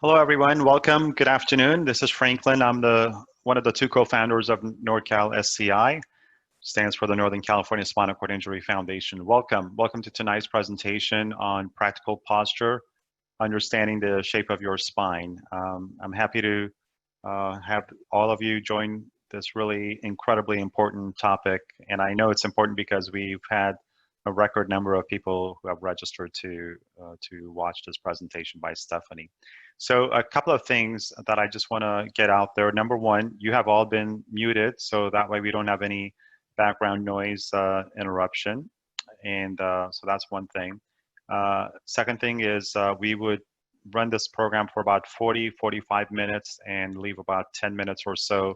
Hello, everyone. Welcome. Good afternoon. This is Franklin. I'm one of the two co-founders of NordCal SCI, stands for the Northern California Spinal Cord Injury Foundation. Welcome. Welcome to tonight's presentation on practical posture, understanding the shape of your spine. I'm happy to have all of you join this really incredibly important topic. And I know it's important because we've had a record number of people who have registered to watch this presentation by Stephanie. So a couple of things that I just want to get out there. Number one, you have all been muted, so that way we don't have any background noise interruption. And so that's one thing. Second thing is we would run this program for about 45 minutes and leave about 10 minutes or so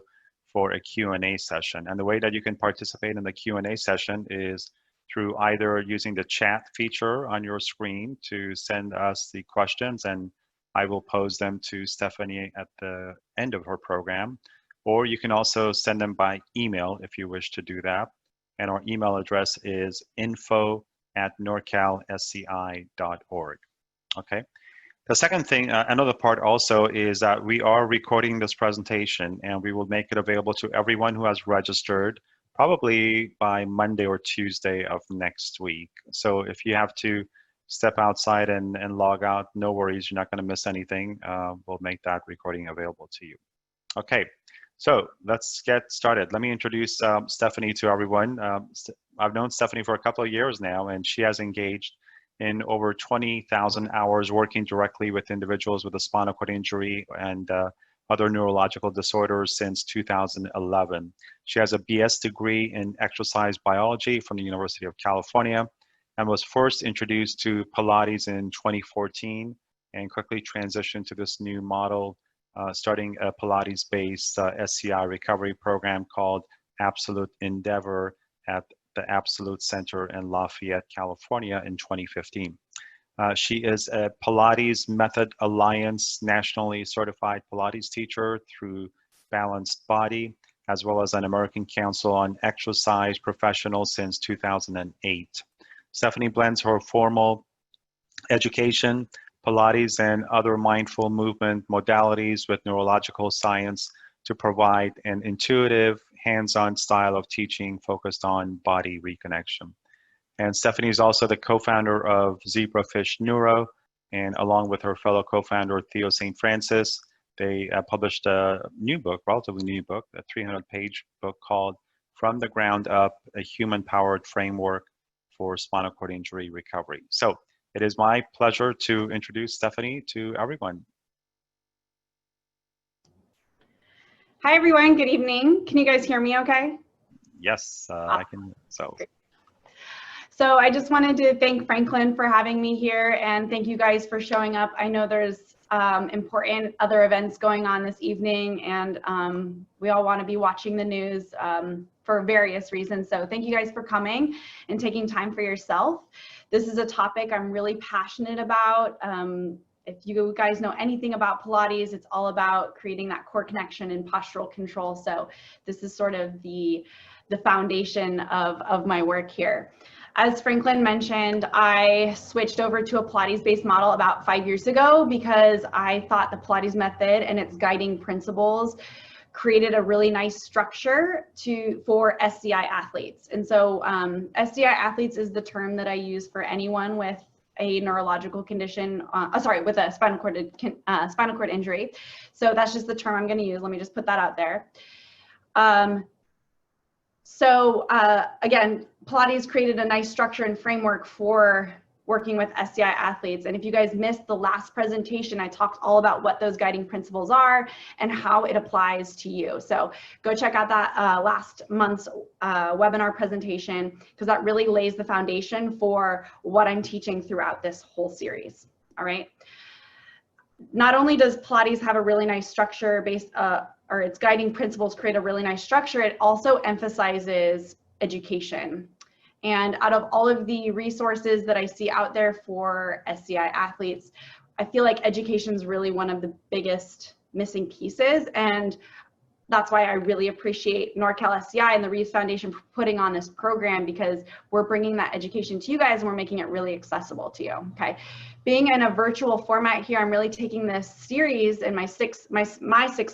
for a Q&A session. And the way that you can participate in the Q&A session is through either using the chat feature on your screen to send us the questions, and I will pose them to Stephanie at the end of her program, or you can also send them by email if you wish to do that. And our email address is info@nordcalsci.org. Okay. The second thing, another part also is that we are recording this presentation and we will make it available to everyone who has registered probably by Monday or Tuesday of next week. So if you have to step outside and log out, no worries, you're not going to miss anything. We'll make that recording available to you. Okay, so let's get started. Let me introduce Stephanie to everyone. I've known Stephanie for a couple of years now, and she has engaged in over 20,000 hours working directly with individuals with a spinal cord injury and other neurological disorders since 2011. She has a BS degree in exercise biology from the University of California and was first introduced to Pilates in 2014 and quickly transitioned to this new model, starting a Pilates-based SCI recovery program called Absolute Endeavor at the Absolute Center in Lafayette, California in 2015. She is a Pilates Method Alliance nationally certified Pilates teacher through Balanced Body, as well as an American Council on Exercise professional since 2008. Stephanie blends her formal education, Pilates, and other mindful movement modalities with neurological science to provide an intuitive, hands-on style of teaching focused on body reconnection. And Stephanie is also the co-founder of Zebrafish Neuro, and along with her fellow co-founder Theo St. Francis, they published a new book, relatively new book, a 300-page book called From the Ground Up, a Human-Powered Framework for Spinal Cord Injury Recovery. So it is my pleasure to introduce Stephanie to everyone. Hi, everyone. Good evening. Can you guys hear me okay? Yes, I can. So I just wanted to thank Franklin for having me here, and thank you guys for showing up. I know there's important other events going on this evening, and we all want to be watching the news for various reasons. So thank you guys for coming and taking time for yourself. This is a topic I'm really passionate about. If you guys know anything about Pilates, it's all about creating that core connection and postural control. So this is sort of the foundation of my work here. As Franklin mentioned, I switched over to a Pilates-based model about 5 years ago because I thought the Pilates method and its guiding principles created a really nice structure for SCI athletes. And so SCI athletes is the term that I use for anyone with a neurological condition, with a spinal cord injury. So that's just the term I'm going to use. Let me just put that out there. Again, Pilates created a nice structure and framework for working with SCI athletes. And if you guys missed the last presentation, I talked all about what those guiding principles are and how it applies to you. So go check out that last month's webinar presentation, because that really lays the foundation for what I'm teaching throughout this whole series. All right. Not only does Pilates have a really nice structure or its guiding principles create a really nice structure, it also emphasizes education. And out of all of the resources that I see out there for SCI athletes, I feel like education is really one of the biggest missing pieces. And that's why I really appreciate NorCal SCI and the Reeves Foundation for putting on this program, because we're bringing that education to you guys and we're making it really accessible to you, okay? Being in a virtual format here, I'm really taking this series in my six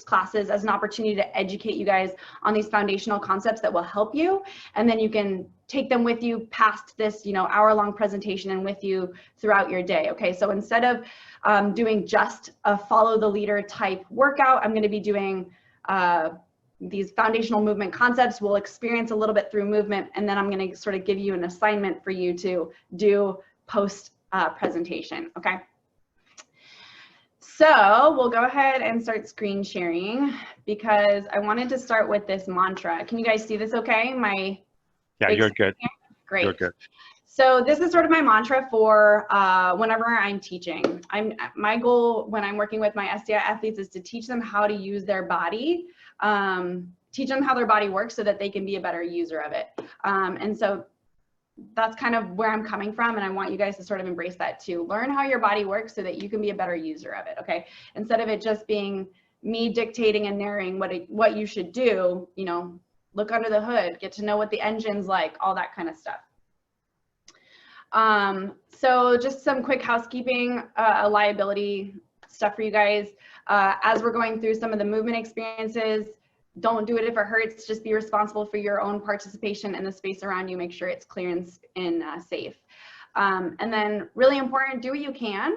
classes as an opportunity to educate you guys on these foundational concepts that will help you, and then you can take them with you past this, you know, hour-long presentation and with you throughout your day, okay? So instead of doing just a follow the leader type workout, I'm gonna be doing these foundational movement concepts. We'll experience a little bit through movement, and then I'm going to sort of give you an assignment for you to do post presentation, okay? So we'll go ahead and start screen sharing, because I wanted to start with this mantra. Can you guys see this okay? Yeah, you're good. Great. You're good. So this is sort of my mantra for whenever I'm teaching. My goal when I'm working with my SCI athletes is to teach them how to use their body, teach them how their body works so that they can be a better user of it. And so that's kind of where I'm coming from, and I want you guys to sort of embrace that too. Learn how your body works so that you can be a better user of it, okay? Instead of it just being me dictating and narrating what you should do, you know, look under the hood, get to know what the engine's like, all that kind of stuff. So just some quick housekeeping, liability stuff for you guys. As we're going through some of the movement experiences, don't do it if it hurts. Just be responsible for your own participation in the space around you. Make sure it's clear and safe. And then really important, do what you can.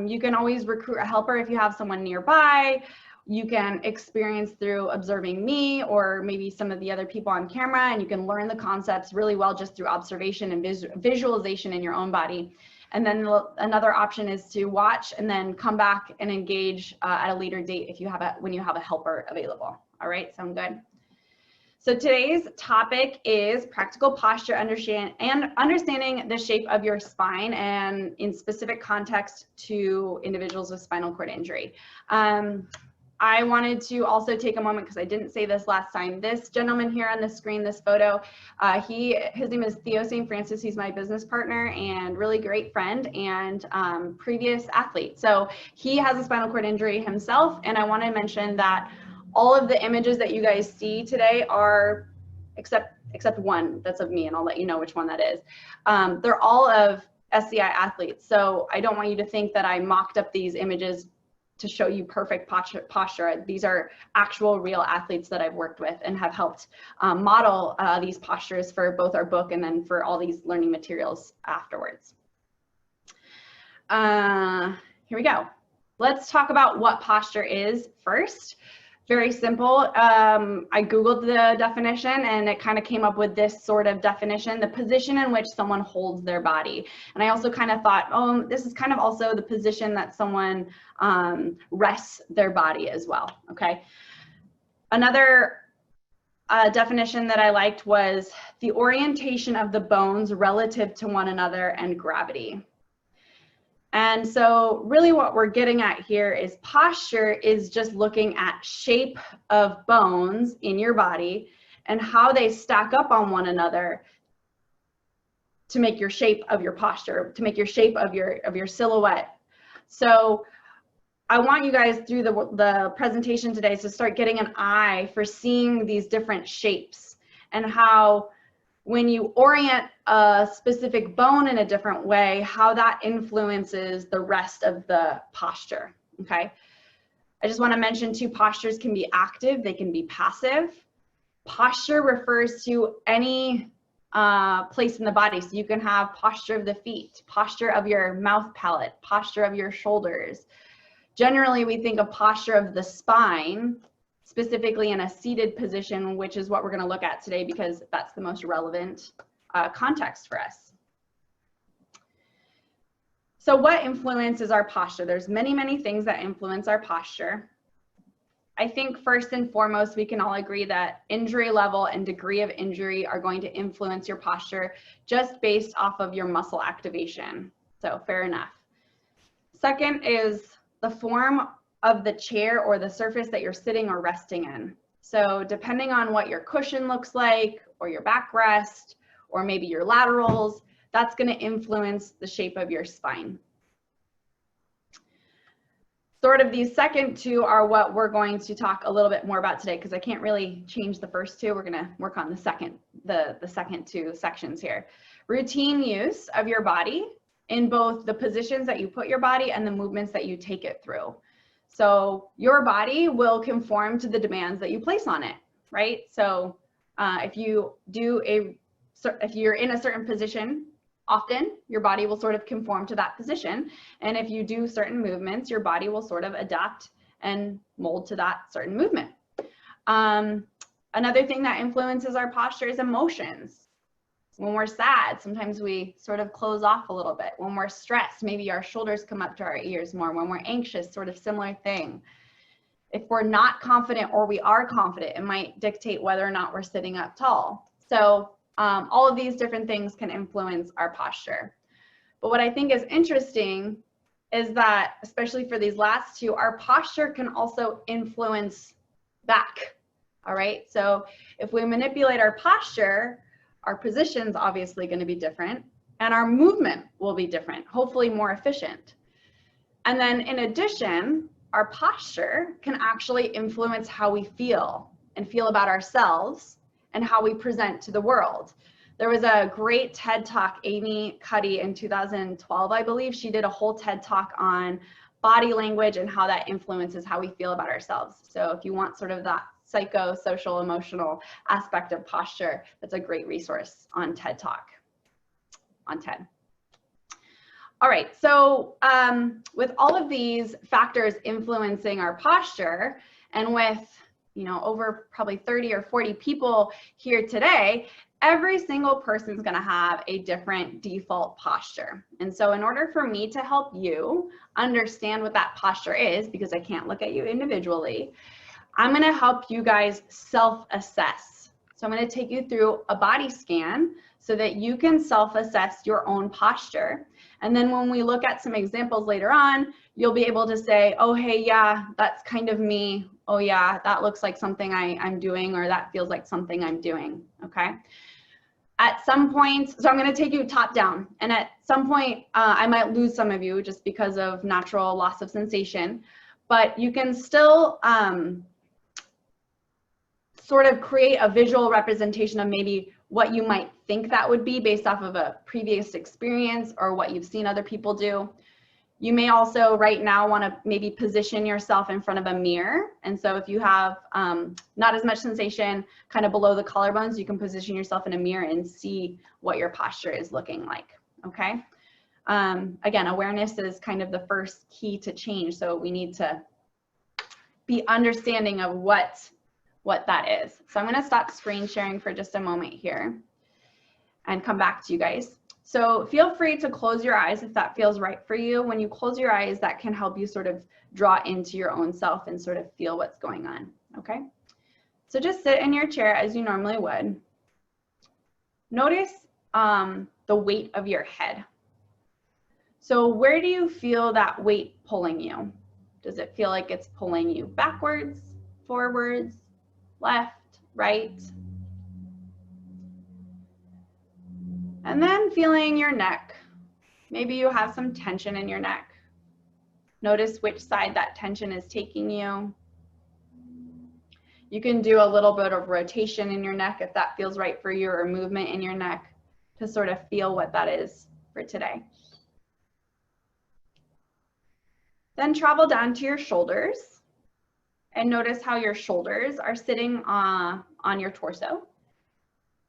You can always recruit a helper if you have someone nearby. You can experience through observing me or maybe some of the other people on camera, and you can learn the concepts really well just through observation and visualization in your own body. And then another option is to watch and then come back and engage at a later date if you have when you have a helper available. All right, sound good? So today's topic is practical posture understanding the shape of your spine, and in specific context to individuals with spinal cord injury. I wanted to also take a moment, because I didn't say this last time. This gentleman here on the screen, this photo, his name is Theo St. Francis. He's my business partner and really great friend and previous athlete. So he has a spinal cord injury himself, and I want to mention that all of the images that you guys see today are, except one that's of me, and I'll let you know which one that is. They're all of SCI athletes. So I don't want you to think that I mocked up these images to show you perfect posture. These are actual real athletes that I've worked with and have helped model these postures for both our book and then for all these learning materials afterwards. Here we go. Let's talk about what posture is first. Very simple. I Googled the definition and it kind of came up with this sort of definition: the position in which someone holds their body. And I also kind of thought, oh, this is kind of also the position that someone rests their body as well, okay? Another definition that I liked was the orientation of the bones relative to one another and gravity. And so really what we're getting at here is posture is just looking at shape of bones in your body and how they stack up on one another to make your shape of your posture, to make your shape of your silhouette. So I want you guys through the presentation today to start getting an eye for seeing these different shapes and how when you orient a specific bone in a different way, how that influences the rest of the posture, okay? I just want to mention too, postures can be active, they can be passive. Posture refers to any place in the body. So you can have posture of the feet, posture of your mouth palate, posture of your shoulders. Generally, we think of posture of the spine, specifically in a seated position, which is what we're going to look at today because that's the most relevant context for us. So what influences our posture? There's many, many things that influence our posture. I think first and foremost, we can all agree that injury level and degree of injury are going to influence your posture just based off of your muscle activation. So fair enough. Second is the form of the chair or the surface that you're sitting or resting in. So depending on what your cushion looks like, or your backrest, or maybe your laterals, that's going to influence the shape of your spine. sort of these second two are what we're going to talk a little bit more about today, because I can't really change the first two. We're going to work on the second two sections here. Routine use of your body in both the positions that you put your body and the movements that you take it through. So your body will conform to the demands that you place on it, right? So if you're in a certain position often, your body will sort of conform to that position. And if you do certain movements, your body will sort of adapt and mold to that certain movement. Another thing that influences our posture is emotions. When we're sad, sometimes we sort of close off a little bit. When we're stressed, maybe our shoulders come up to our ears more. When we're anxious, sort of similar thing. If we're not confident or we are confident, it might dictate whether or not we're sitting up tall. So all of these different things can influence our posture. But what I think is interesting is that, especially for these last two, our posture can also influence back. All right, so if we manipulate our posture, our position's obviously going to be different and our movement will be different, hopefully more efficient. And then in addition, our posture can actually influence how we feel and feel about ourselves and how we present to the world. There was a great TED Talk, Amy Cuddy, in 2012, I believe. She did a whole TED Talk on body language and how that influences how we feel about ourselves. So if you want sort of that psychosocial, emotional aspect of posture, that's a great resource on TED Talk, on TED. All right, so with all of these factors influencing our posture, and with over probably 30 or 40 people here today, every single person is going to have a different default posture. And so in order for me to help you understand what that posture is, because I can't look at you individually, I'm going to help you guys self-assess. So I'm going to take you through a body scan so that you can self-assess your own posture. And then when we look at some examples later on, you'll be able to say, oh, hey, yeah, that's kind of me. Oh, yeah, that looks like something I'm doing, or that feels like something I'm doing, okay? At some point, so I'm going to take you top down, and at some point, I might lose some of you just because of natural loss of sensation, but you can still sort of create a visual representation of maybe what you might think that would be based off of a previous experience or what you've seen other people do. You may also right now want to maybe position yourself in front of a mirror. And so if you have not as much sensation kind of below the collarbones, you can position yourself in a mirror and see what your posture is looking like, okay? Again, awareness is kind of the first key to change. So we need to be understanding of what that is. So I'm going to stop screen sharing for just a moment here and come back to you guys. So feel free to close your eyes if that feels right for you. When you close your eyes, that can help you sort of draw into your own self and sort of feel what's going on, okay? So just sit in your chair as you normally would. Notice the weight of your head. So where do you feel that weight pulling you? Does it feel like it's pulling you backwards, forwards, left, right? And then feeling your neck. Maybe you have some tension in your neck. Notice which side that tension is taking you. You can do a little bit of rotation in your neck if that feels right for you, or movement in your neck to sort of feel what that is for today. Then travel down to your shoulders and notice how your shoulders are sitting on your torso.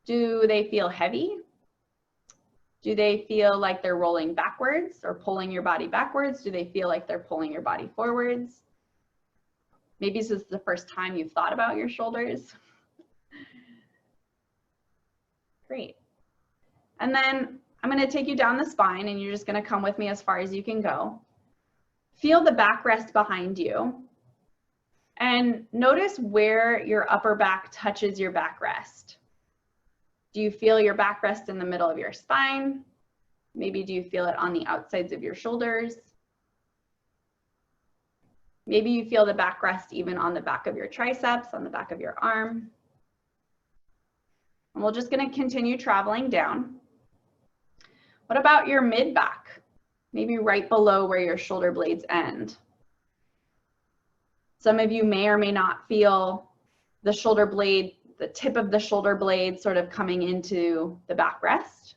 Do they feel heavy? Do they feel like they're rolling backwards or pulling your body backwards? Do they feel like they're pulling your body forwards? Maybe this is the first time you've thought about your shoulders. Great. And then I'm going to take you down the spine, and you're just going to come with me as far as you can go. Feel the backrest behind you. And notice where your upper back touches your backrest. Do you feel your backrest in the middle of your spine? Maybe do you feel it on the outsides of your shoulders? Maybe you feel the backrest even on the back of your triceps, on the back of your arm. And we're just going to continue traveling down. What about your mid back? Maybe right below where your shoulder blades end. Some of you may or may not feel the shoulder blade, the tip of the shoulder blade sort of coming into the backrest.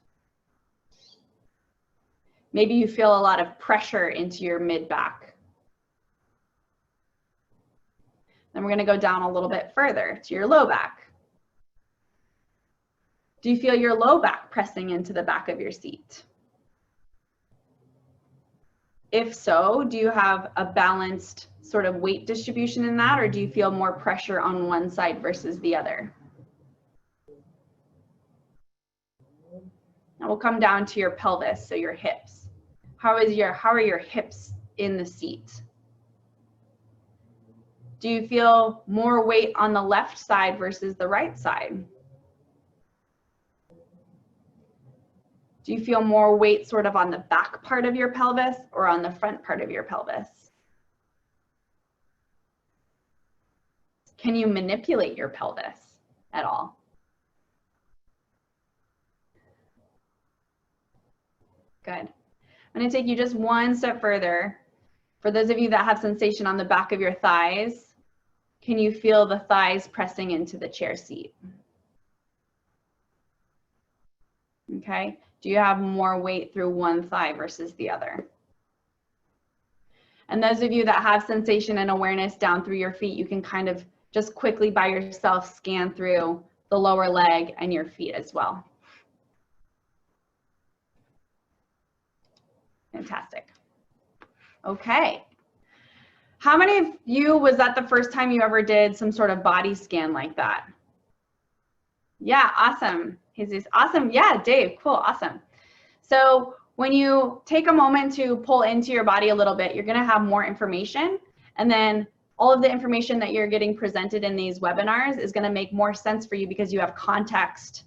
Maybe you feel a lot of pressure into your mid-back. Then we're going to go down a little bit further to your low back. Do you feel your low back pressing into the back of your seat? If so, do you have a balanced sort of weight distribution in that, or do you feel more pressure on one side versus the other? Now we'll come down to your pelvis, so your hips. How are your hips in the seat? Do you feel more weight on the left side versus the right side? Do you feel more weight sort of on the back part of your pelvis or on the front part of your pelvis? Can you manipulate your pelvis at all? Good. I'm going to take you just one step further. For those of you that have sensation on the back of your thighs, can you feel the thighs pressing into the chair seat? Okay. Do you have more weight through one thigh versus the other? And those of you that have sensation and awareness down through your feet, you can kind of just quickly by yourself scan through the lower leg and your feet as well. Fantastic. Okay. How many of you, was that the first time you ever did some sort of body scan like that? Yeah, awesome. Jesus, awesome. Yeah, Dave, cool, awesome. So when you take a moment to pull into your body a little bit, you're gonna have more information, and then all of the information that you're getting presented in these webinars is gonna make more sense for you because you have context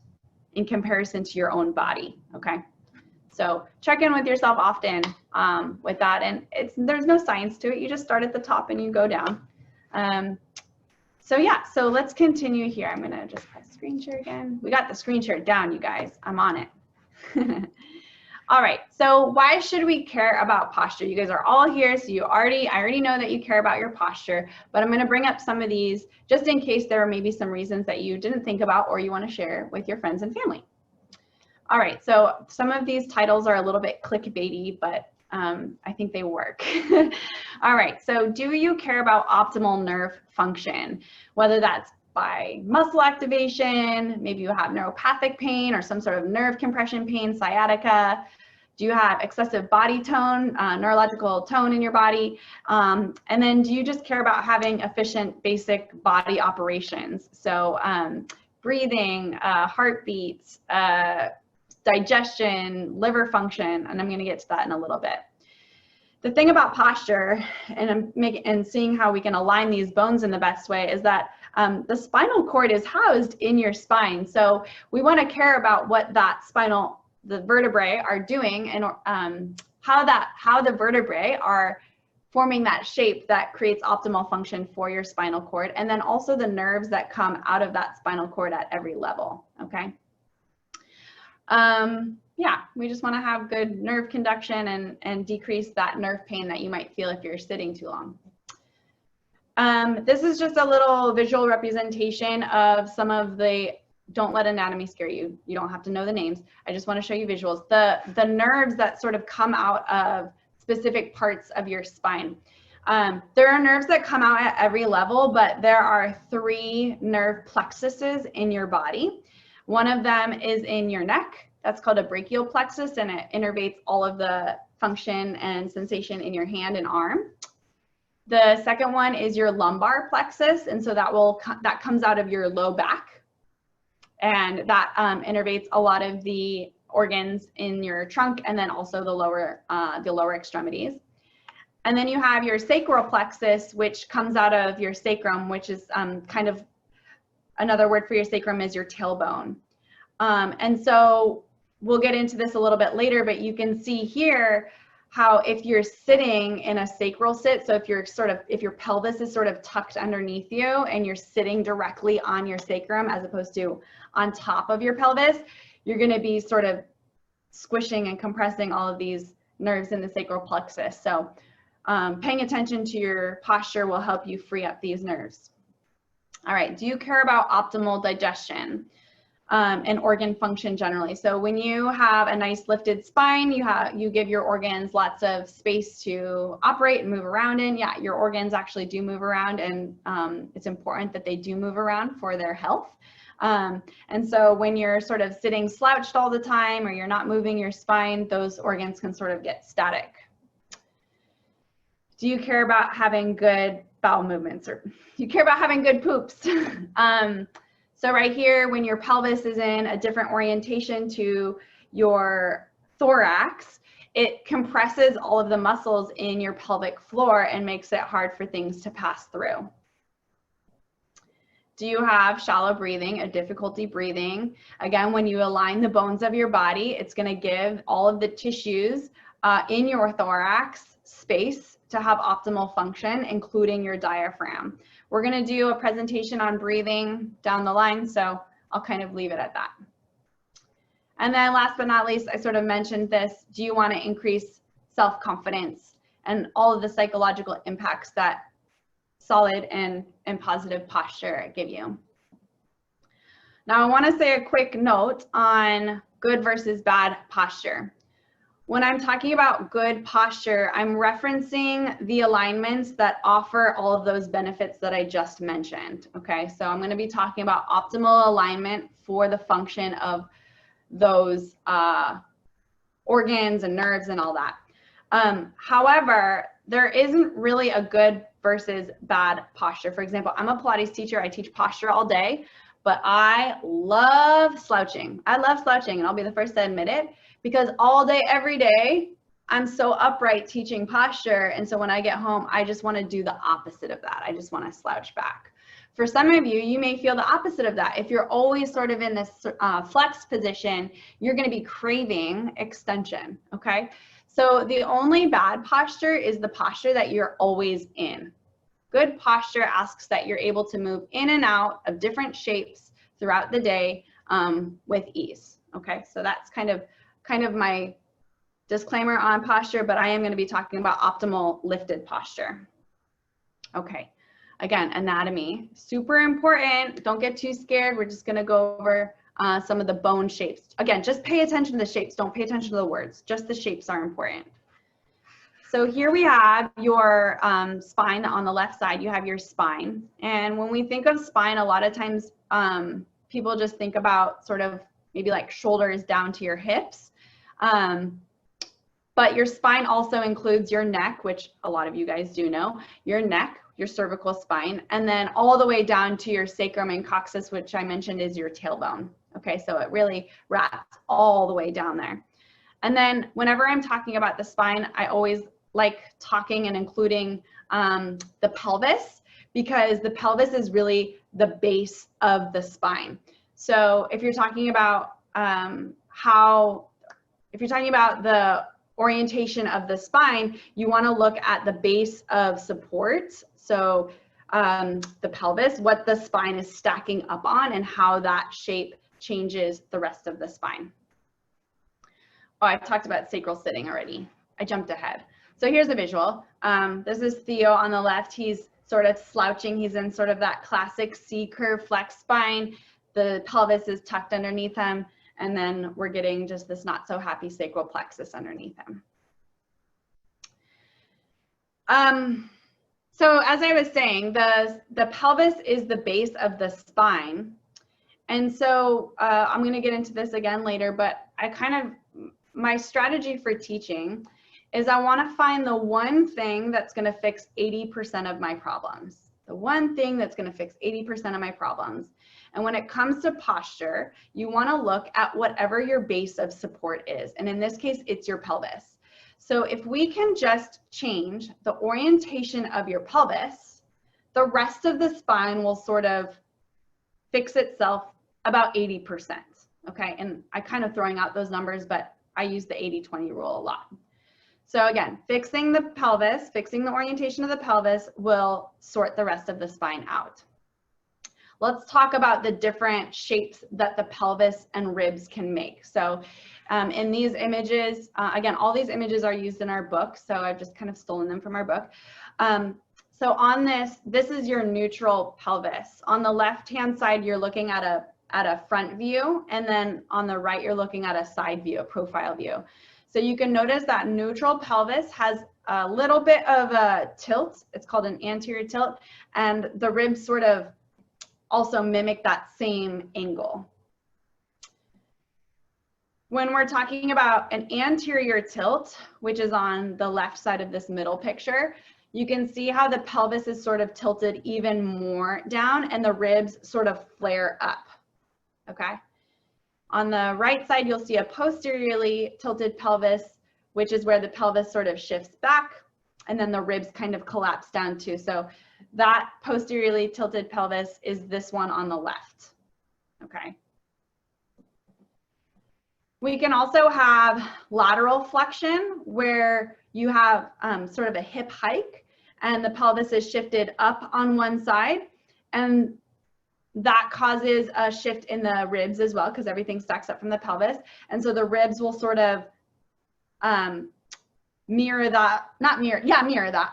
in comparison to your own body, okay? So check in with yourself often with that, and there's no science to it. You just start at the top and you go down. So yeah, so let's continue here. I'm gonna just press screen share again. We got the screen share down, you guys. I'm on it. All right, so why should we care about posture? You guys are all here, so I already know that you care about your posture, but I'm gonna bring up some of these just in case there are maybe some reasons that you didn't think about or you wanna share with your friends and family. All right, so some of these titles are a little bit clickbaity, but I think they work. All right, so do you care about optimal nerve function? Whether that's by muscle activation, maybe you have neuropathic pain or some sort of nerve compression pain, sciatica. Do you have excessive body tone, neurological tone in your body? And then do you just care about having efficient basic body operations? So breathing, heartbeats, digestion, liver function, and I'm going to get to that in a little bit. The thing about posture and seeing how we can align these bones in the best way is that the spinal cord is housed in your spine. So we want to care about what that the vertebrae are doing, and how the vertebrae are forming that shape that creates optimal function for your spinal cord, and then also the nerves that come out of that spinal cord at every level, okay? Yeah, we just want to have good nerve conduction and decrease that nerve pain that you might feel if you're sitting too long. This is just a little visual representation of some of the, don't let anatomy scare you. You don't have to know the names. I just want to show you visuals. The nerves that sort of come out of specific parts of your spine. There are nerves that come out at every level, but there are 3 nerve plexuses in your body. One of them is in your neck. That's called a brachial plexus, and it innervates all of the function and sensation in your hand and arm. The second one is your lumbar plexus, and so that comes out of your low back, and that innervates a lot of the organs in your trunk, and then also the lower extremities. And then you have your sacral plexus, which comes out of your sacrum, which is kind of another word for your sacrum is your tailbone. And so we'll get into this a little bit later, but you can see here how if you're sitting in a sacral sit, so if your pelvis is sort of tucked underneath you and you're sitting directly on your sacrum as opposed to on top of your pelvis, you're going to be sort of squishing and compressing all of these nerves in the sacral plexus. So paying attention to your posture will help you free up these nerves. All right, do you care about optimal digestion and organ function generally? So when you have a nice lifted spine, you give your organs lots of space to operate and move around in. Yeah, your organs actually do move around, and it's important that they do move around for their health. And so when you're sort of sitting slouched all the time or you're not moving your spine, those organs can sort of get static. Do you care about having good bowel movements, or do you care about having good poops? So right here, when your pelvis is in a different orientation to your thorax, it compresses all of the muscles in your pelvic floor and makes it hard for things to pass through. Do you have shallow breathing, a difficulty breathing? Again, when you align the bones of your body, it's going to give all of the tissues in your thorax space to have optimal function, including your diaphragm. We're going to do a presentation on breathing down the line, so I'll kind of leave it at that. And then last but not least, I sort of mentioned this, do you want to increase self-confidence and all of the psychological impacts that solid and positive posture give you? Now, I want to say a quick note on good versus bad posture. When I'm talking about good posture, I'm referencing the alignments that offer all of those benefits that I just mentioned, okay? So I'm going to be talking about optimal alignment for the function of those organs and nerves and all that. However, there isn't really a good versus bad posture. For example, I'm a Pilates teacher. I teach posture all day, but I love slouching. I love slouching, and I'll be the first to admit it, because all day, every day, I'm so upright teaching posture. And so when I get home, I just want to do the opposite of that. I just want to slouch back. For some of you, you may feel the opposite of that. If you're always sort of in this flexed position, you're going to be craving extension, okay? So the only bad posture is the posture that you're always in. Good posture asks that you're able to move in and out of different shapes throughout the day with ease, okay? So that's kind of my disclaimer on posture, but I am going to be talking about optimal lifted posture. Okay, again, anatomy, super important. Don't get too scared. We're just going to go over some of the bone shapes. Again, just pay attention to the shapes. Don't pay attention to the words. Just the shapes are important. So here we have your spine on the left side. You have your spine. And when we think of spine, a lot of times people just think about sort of maybe like shoulders down to your hips. But your spine also includes your neck, which a lot of you guys do know, your neck, your cervical spine, and then all the way down to your sacrum and coccyx, which I mentioned is your tailbone. Okay, so it really wraps all the way down there. And then whenever I'm talking about the spine, I always like talking and including the pelvis, because the pelvis is really the base of the spine. So if you're talking about if you're talking about the orientation of the spine, you want to look at the base of support. So the pelvis, what the spine is stacking up on, and how that shape changes the rest of the spine. Oh, I talked about sacral sitting already. I jumped ahead. So here's a visual. This is Theo on the left. He's sort of slouching. He's in sort of that classic C-curve flex spine. The pelvis is tucked underneath him. And then we're getting just this not so happy sacral plexus underneath him. So as I was saying, the pelvis is the base of the spine. And so I'm going to get into this again later, but my strategy for teaching is I want to find the one thing that's going to fix 80% of my problems. The one thing that's going to fix 80% of my problems. And when it comes to posture, you want to look at whatever your base of support is. And in this case, it's your pelvis. So if we can just change the orientation of your pelvis, the rest of the spine will sort of fix itself about 80%. Okay, and I'm kind of throwing out those numbers, but I use the 80-20 rule a lot. So again, fixing the pelvis, fixing the orientation of the pelvis will sort the rest of the spine out. let's talk about the different shapes that the pelvis and ribs can make. So in these images, again, all these images are used in our book, so I've just kind of stolen them from our book. So on this is your neutral pelvis. On the left-hand side, you're looking at a front view, and then on the right, you're looking at a side view, a profile view. So you can notice that neutral pelvis has a little bit of a tilt. It's called an anterior tilt, and the ribs sort of also mimic that same angle. When we're talking about an anterior tilt, which is on the left side of this middle picture, you can see how the pelvis is sort of tilted even more down and the ribs sort of flare up, okay? On the right side, you'll see a posteriorly tilted pelvis, which is where the pelvis sort of shifts back and then the ribs kind of collapse down too. So that posteriorly tilted pelvis is this one on the left, okay? We can also have lateral flexion where you have sort of a hip hike and the pelvis is shifted up on one side, and that causes a shift in the ribs as well because everything stacks up from the pelvis. And so the ribs will sort of mirror that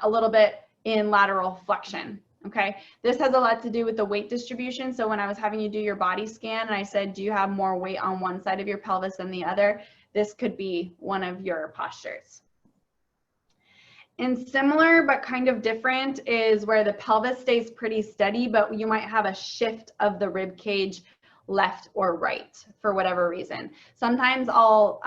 a little bit in lateral flexion. Okay, this has a lot to do with the weight distribution. So when I was having you do your body scan and I said, do you have more weight on one side of your pelvis than the other? This could be one of your postures. And similar but kind of different is where the pelvis stays pretty steady, but you might have a shift of the rib cage left or right for whatever reason. Sometimes I'll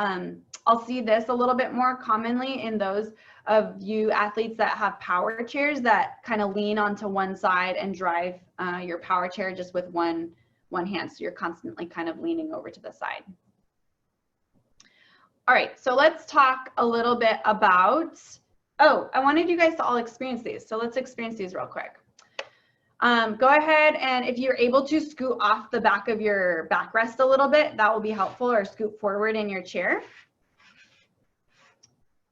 see this a little bit more commonly in those of you athletes that have power chairs that kind of lean onto one side and drive your power chair just with one hand. So you're constantly kind of leaning over to the side. All right, so let's talk a little bit about, I wanted you guys to all experience these. So let's experience these real quick. Go ahead and if you're able to scoot off the back of your backrest a little bit, that will be helpful, or scoot forward in your chair.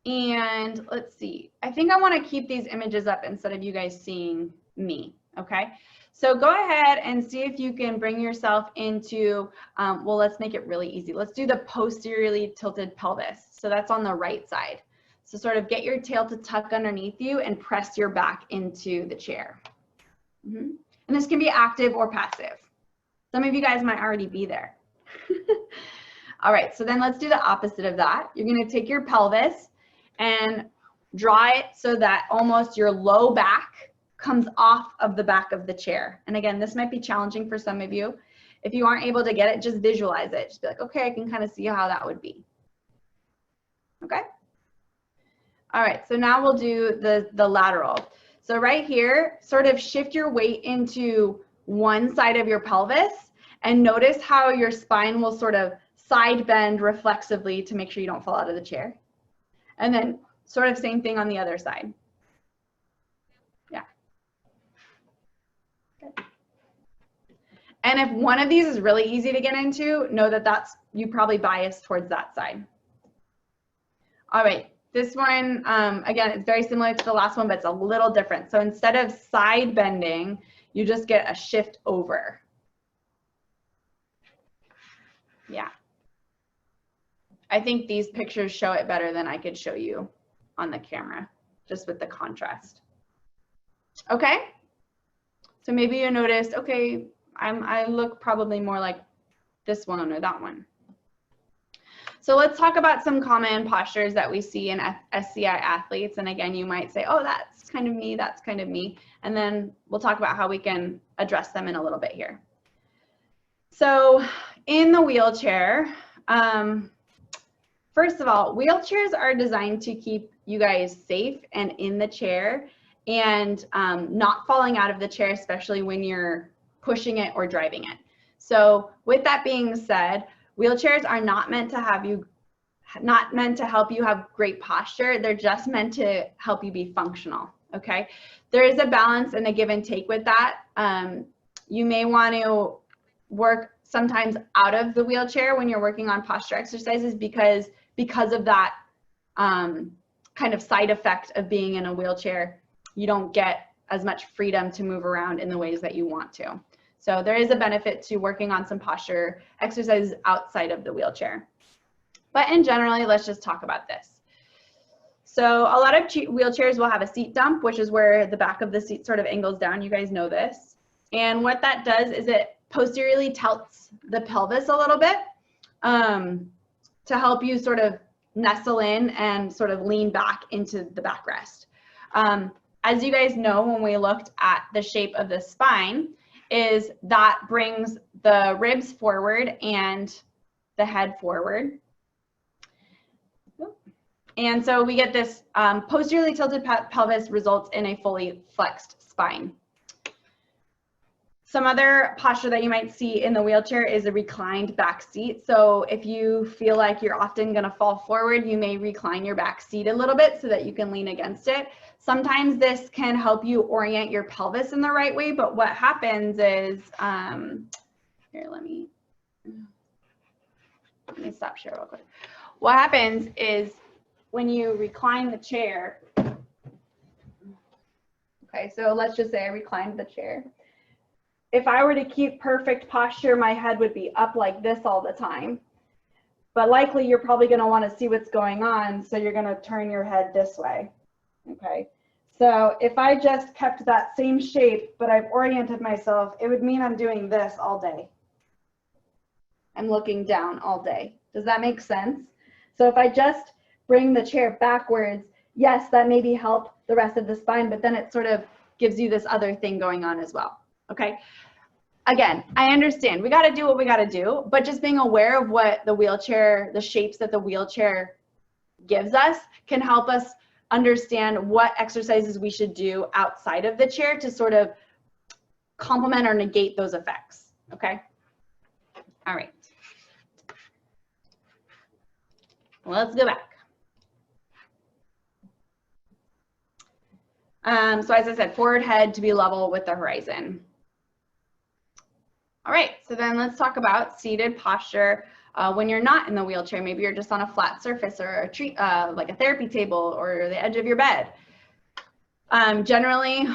And let's see, I think I want to keep these images up instead of you guys seeing me, okay? So go ahead and see if you can bring yourself into, well, let's make it really easy. Let's do the posteriorly tilted pelvis. So that's on the right side. So sort of get your tail to tuck underneath you and press your back into the chair. And this can be active or passive. Some of you guys might already be there. All right, so then let's do the opposite of that. You're going to take your pelvis and draw it so that almost your low back comes off of the back of the chair. And again, this might be challenging for some of you. If you aren't able to get it, just visualize it. Just be like, okay, I can kind of see how that would be. Okay? All right, so now we'll do the lateral. So right here, sort of shift your weight into one side of your pelvis and notice how your spine will sort of side bend reflexively to make sure you don't fall out of the chair. And then sort of same thing on the other side. Yeah. Okay. And if one of these is really easy to get into, know that you probably bias towards that side. All right, this one, again, it's very similar to the last one, but it's a little different. So instead of side bending, you just get a shift over. Yeah. I think these pictures show it better than I could show you on the camera, just with the contrast. Okay, so maybe you noticed, okay, I look probably more like this one or that one. So let's talk about some common postures that we see in SCI athletes. And again, you might say, oh, that's kind of me, that's kind of me. And then we'll talk about how we can address them in a little bit here. So in the wheelchair, first of all, wheelchairs are designed to keep you guys safe and in the chair and not falling out of the chair, especially when you're pushing it or driving it. So with that being said, wheelchairs are not meant to help you have great posture. They're just meant to help you be functional, okay? There is a balance and a give and take with that. You may want to work sometimes out of the wheelchair when you're working on posture exercises because of that kind of side effect of being in a wheelchair. You don't get as much freedom to move around in the ways that you want to. So there is a benefit to working on some posture exercises outside of the wheelchair. But in general, let's just talk about this. So a lot of wheelchairs will have a seat dump, which is where the back of the seat sort of angles down. You guys know this. And what that does is it posteriorly tilts the pelvis a little bit to help you sort of nestle in and sort of lean back into the backrest. As you guys know, when we looked at the shape of the spine, is that brings the ribs forward and the head forward. And so we get this posteriorly tilted pelvis results in a fully flexed spine. Some other posture that you might see in the wheelchair is a reclined back seat. So if you feel like you're often going to fall forward, you may recline your back seat a little bit so that you can lean against it. Sometimes this can help you orient your pelvis in the right way, but what happens is, here, let me stop share real quick. What happens is when you recline the chair, okay, so let's just say I reclined the chair. If I were to keep perfect posture, my head would be up like this all the time. But likely you're probably going to want to see what's going on, so you're going to turn your head this way. Okay, so if I just kept that same shape, but I've oriented myself, it would mean I'm doing this all day. I'm looking down all day. Does that make sense? So if I just bring the chair backwards, yes, that maybe help the rest of the spine, but then it sort of gives you this other thing going on as well. Okay, again, I understand we got to do what we got to do, but just being aware of what the wheelchair, the shapes that the wheelchair gives us can help us understand what exercises we should do outside of the chair to sort of complement or negate those effects. Okay, all right, let's go back. So as I said, forward head to be level with the horizon. All right, so then let's talk about seated posture when you're not in the wheelchair. Maybe you're just on a flat surface or a tree, like a therapy table or the edge of your bed. Generally,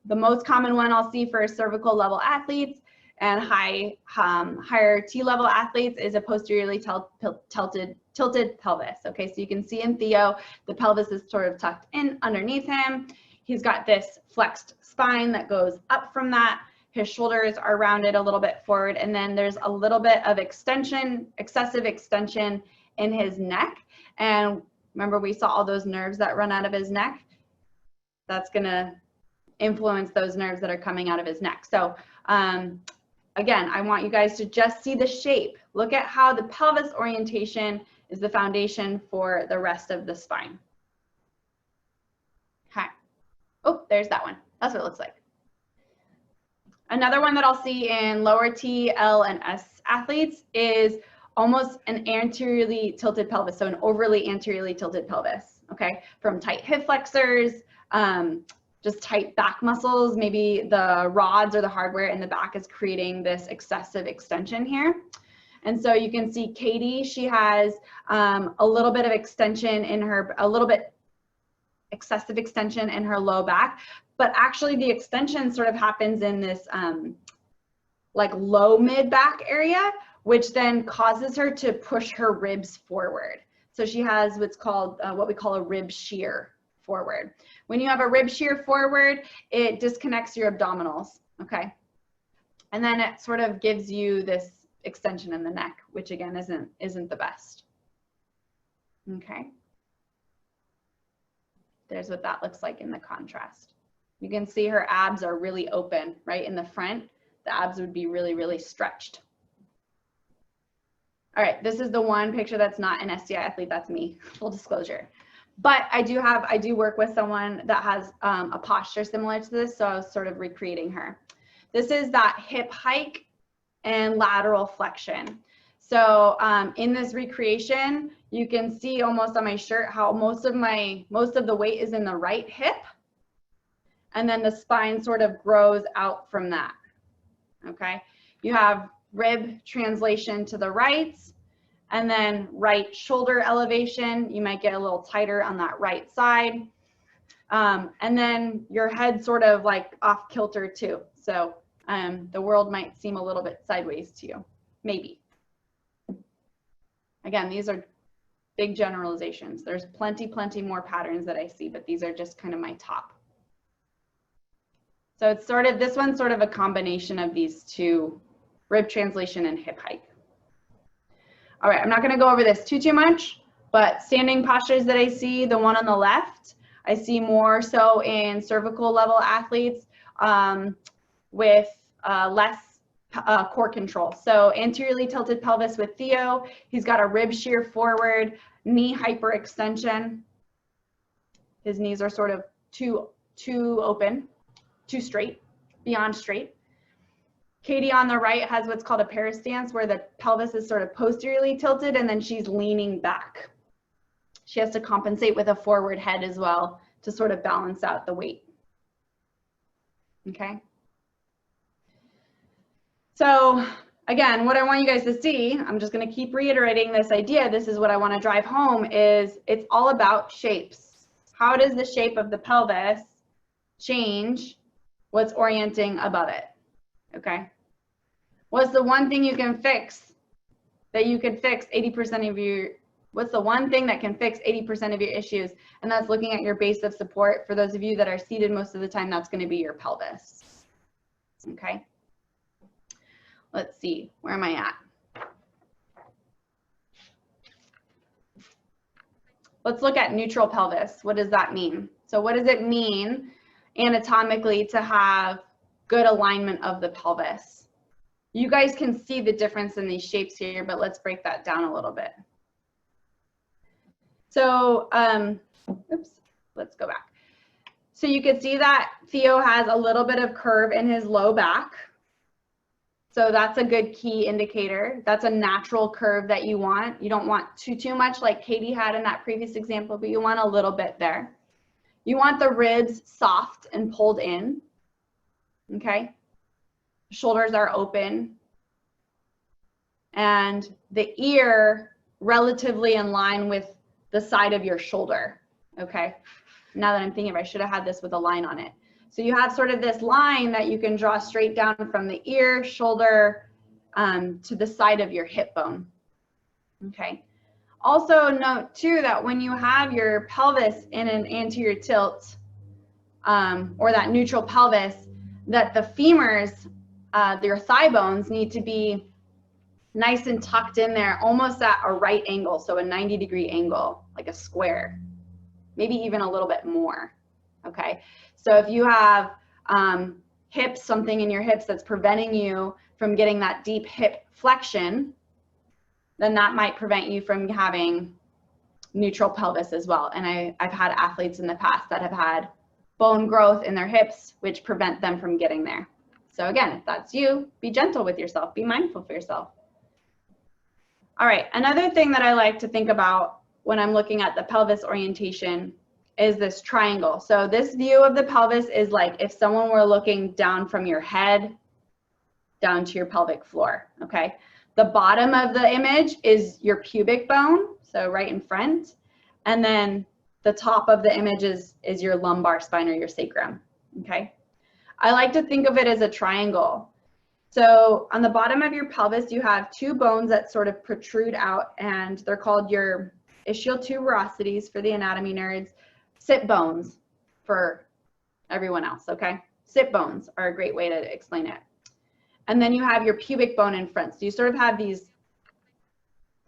the most common one I'll see for cervical level athletes and higher T-level athletes is a posteriorly tilted pelvis. Okay, so you can see in Theo, the pelvis is sort of tucked in underneath him. He's got this flexed spine that goes up from that. His shoulders are rounded a little bit forward, and then there's a little bit of extension, excessive extension in his neck. And remember, we saw all those nerves that run out of his neck? That's gonna influence those nerves that are coming out of his neck. So again, I want you guys to just see the shape. Look at how the pelvis orientation is the foundation for the rest of the spine. Okay. Oh, there's that one. That's what it looks like. Another one that I'll see in lower T, L, and S athletes is almost an anteriorly tilted pelvis, so an overly anteriorly tilted pelvis, okay? From tight hip flexors, just tight back muscles, maybe the rods or the hardware in the back is creating this excessive extension here. And so you can see Katie, she has a little bit of extension in her, a little bit excessive extension in her low back, but actually the extension sort of happens in this like low mid back area, which then causes her to push her ribs forward. So she has what's called, what we call a rib shear forward. When you have a rib shear forward, it disconnects your abdominals, okay? And then it sort of gives you this extension in the neck, which again isn't the best, okay? There's what that looks like in the contrast. You can see her abs are really open, right? In the front, the abs would be really, really stretched. All right, this is the one picture that's not an SDI athlete, that's me, full disclosure. But I do work with someone that has a posture similar to this, so I was sort of recreating her. This is that hip hike and lateral flexion. So in this recreation, you can see almost on my shirt how most of the weight is in the right hip, and then the spine sort of grows out from that, okay? You have rib translation to the right, and then right shoulder elevation. You might get a little tighter on that right side. And then your head sort of like off kilter too. So the world might seem a little bit sideways to you, maybe. Again, these are big generalizations. There's plenty more patterns that I see, but these are just kind of my top. So it's sort of, this one's sort of a combination of these two, rib translation and hip hike. All right, I'm not gonna go over this too much, but standing postures that I see, the one on the left, I see more so in cervical level athletes with less core control. So anteriorly tilted pelvis with Theo, he's got a rib shear forward, knee hyperextension. His knees are sort of too open, too straight, beyond straight. Katie on the right has what's called a parastance, where the pelvis is sort of posteriorly tilted and then she's leaning back. She has to compensate with a forward head as well to sort of balance out the weight. Okay. So again, what I want you guys to see, I'm just going to keep reiterating this idea. This is what I want to drive home, is it's all about shapes. How does the shape of the pelvis change what's orienting above it? Okay. What's the one thing you can fix that you could fix 80% of your, what's the one thing that can fix 80% of your issues? And that's looking at your base of support. For those of you that are seated most of the time, that's going to be your pelvis. Okay. Let's see, where am I at? Let's look at neutral pelvis. What does that mean? So what does it mean anatomically to have good alignment of the pelvis? You guys can see the difference in these shapes here, but let's break that down a little bit. So, oops, let's go back. So you can see that Theo has a little bit of curve in his low back. So that's a good key indicator. That's a natural curve that you want. You don't want too much like Katie had in that previous example, but you want a little bit there. You want the ribs soft and pulled in, okay? Shoulders are open. And the ear relatively in line with the side of your shoulder, okay? Now that I'm thinking of it, I should have had this with a line on it. So you have sort of this line that you can draw straight down from the ear, shoulder, to the side of your hip bone, okay? Also note too that when you have your pelvis in an anterior tilt, or that neutral pelvis, that the femurs, your thigh bones need to be nice and tucked in there, almost at a right angle, so a 90-degree angle, like a square, maybe even a little bit more, okay? So if you have hips, something in your hips that's preventing you from getting that deep hip flexion, then that might prevent you from having neutral pelvis as well. And I've had athletes in the past that have had bone growth in their hips, which prevent them from getting there. So again, if that's you, be gentle with yourself, be mindful for yourself. All right, another thing that I like to think about when I'm looking at the pelvis orientation is this triangle. So this view of the pelvis is like if someone were looking down from your head down to your pelvic floor, okay? The bottom of the image is your pubic bone, so right in front, and then the top of the image is your lumbar spine or your sacrum, okay? I like to think of it as a triangle. So on the bottom of your pelvis, you have two bones that sort of protrude out, and they're called your ischial tuberosities for the anatomy nerds, sit bones for everyone else, okay? Sit bones are a great way to explain it. And then you have your pubic bone in front. So you sort of have these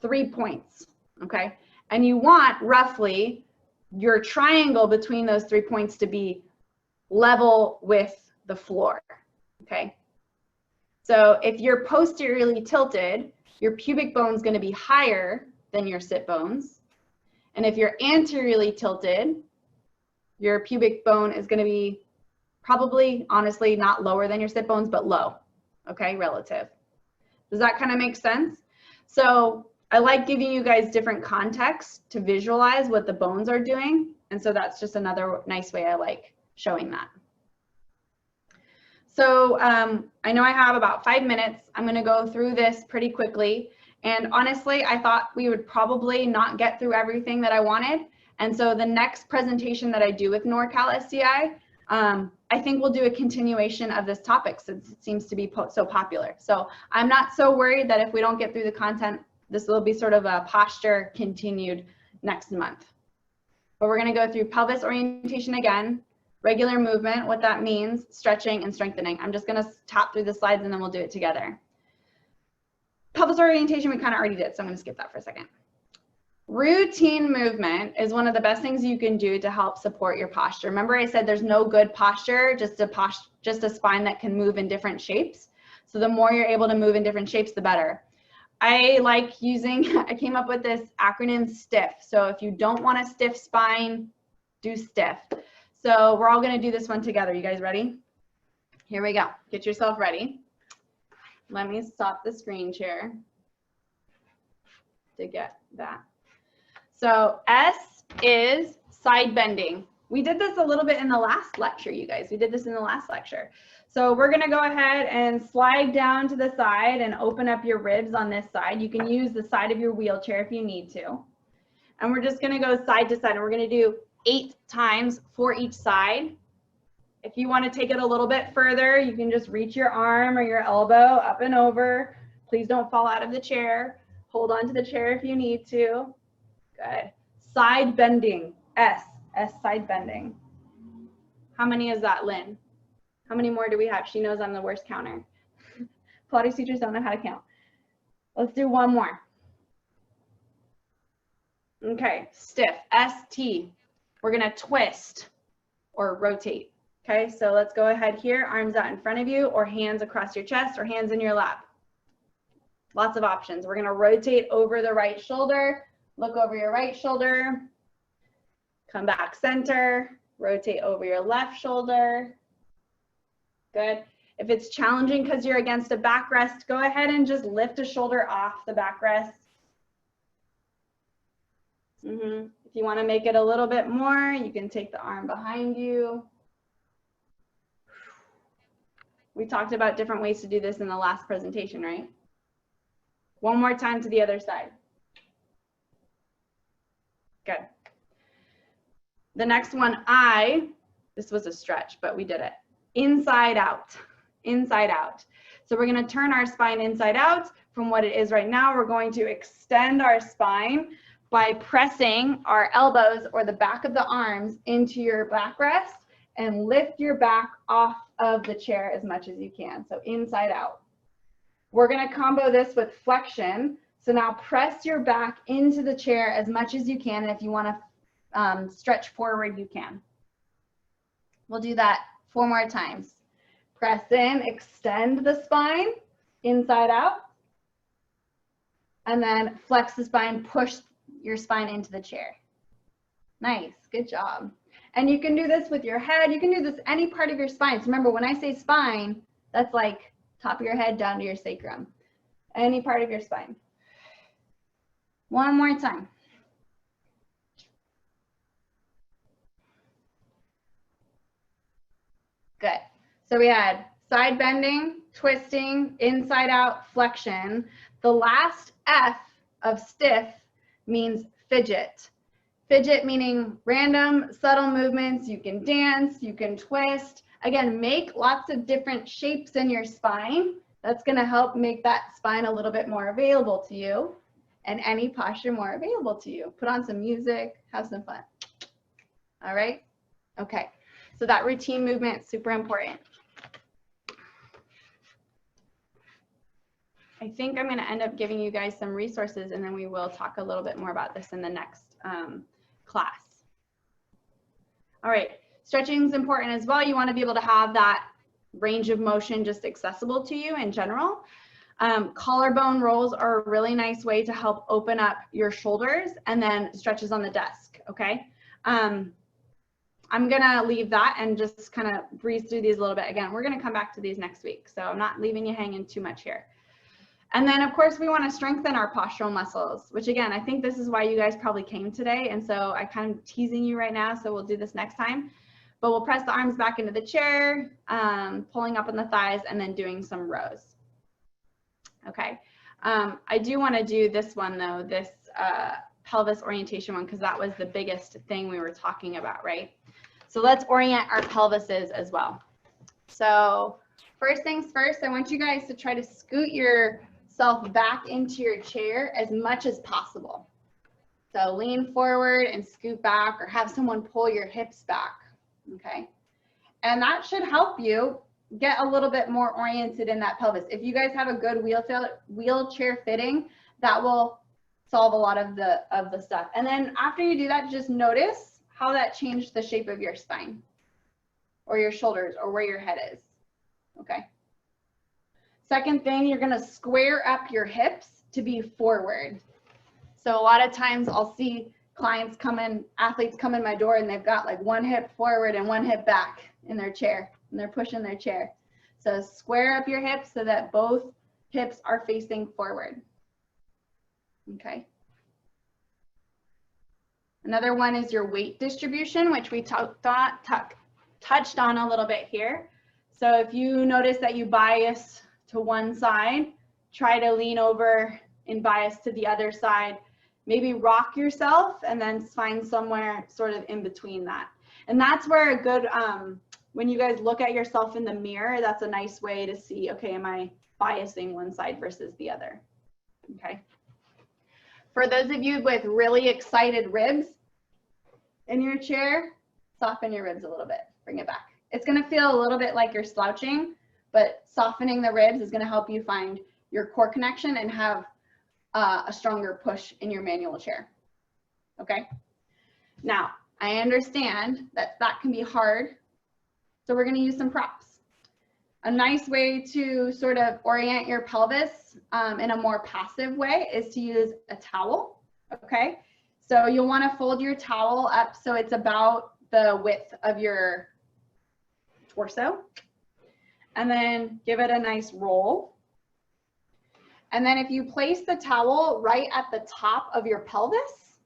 3 points, okay? And you want roughly your triangle between those 3 points to be level with the floor, okay? So if you're posteriorly tilted, your pubic bone is going to be higher than your sit bones. And if you're anteriorly tilted, your pubic bone is going to be probably, honestly, not lower than your sit bones, but low, okay, relative. Does that kind of make sense? So I like giving you guys different contexts to visualize what the bones are doing. And so that's just another nice way I like showing that. So I know I have about 5 minutes. I'm going to go through this pretty quickly. And honestly, I thought we would probably not get through everything that I wanted. And so the next presentation that I do with NorCal SCI, I think we'll do a continuation of this topic since it seems to be so popular. So I'm not so worried that if we don't get through the content, this will be sort of a posture continued next month. But we're going to go through pelvis orientation again, regular movement, what that means, stretching and strengthening. I'm just going to tap through the slides and then we'll do it together. Pelvis orientation we kind of already did, so I'm going to skip that for a second. Routine movement is one of the best things you can do to help support your posture. Remember I said there's no good posture, just a spine that can move in different shapes. So the more you're able to move in different shapes, the better. I like using, I came up with this acronym STIFF. So if you don't want a stiff spine, do STIFF. So we're all going to do this one together. You guys ready? Here we go. Get yourself ready. Let me stop the screen share to get that. So S is side bending. We did this a little bit in the last lecture, you guys. We did this in the last lecture. So we're going to go ahead and slide down to the side and open up your ribs on this side. You can use the side of your wheelchair if you need to. And we're just going to go side to side. And we're going to do 8 times for each side. If you want to take it a little bit further, you can just reach your arm or your elbow up and over. Please don't fall out of the chair. Hold on to the chair if you need to. Good. Side bending. S side bending. How many is that, Lynn? How many more do we have? She knows I'm the worst counter. Pilates teachers don't know how to count. Let's do one more. Okay, stiff. ST. We're going to twist or rotate. Okay, so let's go ahead here. Arms out in front of you or hands across your chest or hands in your lap. Lots of options. We're going to rotate over the right shoulder. Look over your right shoulder, come back center, rotate over your left shoulder. Good. If it's challenging because you're against a backrest, go ahead and just lift a shoulder off the backrest. If you want to make it a little bit more, you can take the arm behind you. We talked about different ways to do this in the last presentation, right? One more time to the other side. Good. The next one, this was a stretch, but we did it. Inside out, inside out. So we're going to turn our spine inside out from what it is right now. We're going to extend our spine by pressing our elbows or the back of the arms into your backrest and lift your back off of the chair as much as you can. So inside out. We're going to combo this with flexion. So now press your back into the chair as much as you can. And if you want to stretch forward, you can. We'll do that 4 more times. Press in, extend the spine, inside out. And then flex the spine, push your spine into the chair. Nice, good job. And you can do this with your head. You can do this any part of your spine. So remember, when I say spine, that's like top of your head down to your sacrum. Any part of your spine. One more time. Good. So we had side bending, twisting, inside out, flexion. The last F of stiff means fidget. Fidget meaning random, subtle movements. You can dance, you can twist. Again, make lots of different shapes in your spine. That's going to help make that spine a little bit more available to you and any posture more available to you. Put on some music, have some fun. All right? Okay. So that routine movement is super important. I think I'm going to end up giving you guys some resources, and then we will talk a little bit more about this in the next class. All right. Stretching is important as well. You want to be able to have that range of motion just accessible to you in general. Collarbone rolls are a really nice way to help open up your shoulders, and then stretches on the desk, okay? I'm gonna leave that and just kind of breeze through these a little bit. Again, we're gonna come back to these next week, so I'm not leaving you hanging too much here. And then of course we wanna strengthen our postural muscles, which again, I think this is why you guys probably came today, and so I'm kind of teasing you right now, so we'll do this next time. But we'll press the arms back into the chair, pulling up on the thighs, and then doing some rows. Okay, I do want to do this one though, this pelvis orientation one, because that was the biggest thing we were talking about, right? So let's orient our pelvises as well. So first things first, I want you guys to try to scoot yourself back into your chair as much as possible. So lean forward and scoot back, or have someone pull your hips back, okay? And that should help you get a little bit more oriented in that pelvis. If you guys have a good wheelchair fitting, that will solve a lot of the stuff. And then after you do that, just notice how that changed the shape of your spine or your shoulders or where your head is, okay? Second thing, you're gonna square up your hips to be forward. So a lot of times I'll see clients come in, athletes come in my door, and they've got like one hip forward and one hip back in their chair, and they're pushing their chair. So square up your hips so that both hips are facing forward. Okay. Another one is your weight distribution, which we touched on a little bit here. So if you notice that you bias to one side, try to lean over and bias to the other side. Maybe rock yourself and then find somewhere sort of in between that. And that's where a good, when you guys look at yourself in the mirror, that's a nice way to see, okay, am I biasing one side versus the other? Okay. For those of you with really excited ribs in your chair, soften your ribs a little bit, bring it back. It's gonna feel a little bit like you're slouching, but softening the ribs is gonna help you find your core connection and have a stronger push in your manual chair, okay? Now, I understand that that can be hard, so we're gonna use some props. A nice way to sort of orient your pelvis in a more passive way is to use a towel, okay? So you'll wanna fold your towel up so it's about the width of your torso, and then give it a nice roll. And then if you place the towel right at the top of your pelvis,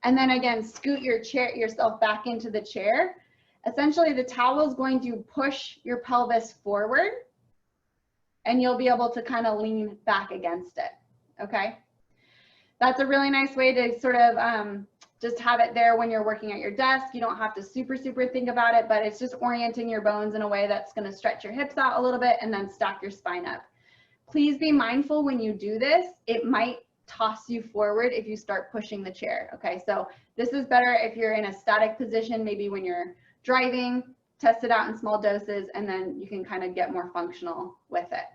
and then again, scoot yourself back into the chair, essentially the towel is going to push your pelvis forward, and you'll be able to kind of lean back against it, okay? That's a really nice way to sort of just have it there when you're working at your desk. You don't have to super think about it, but it's just orienting your bones in a way that's gonna stretch your hips out a little bit and then stack your spine up. Please be mindful when you do this, it might toss you forward if you start pushing the chair, okay? So this is better if you're in a static position, maybe when you're driving, test it out in small doses, and then you can kind of get more functional with it.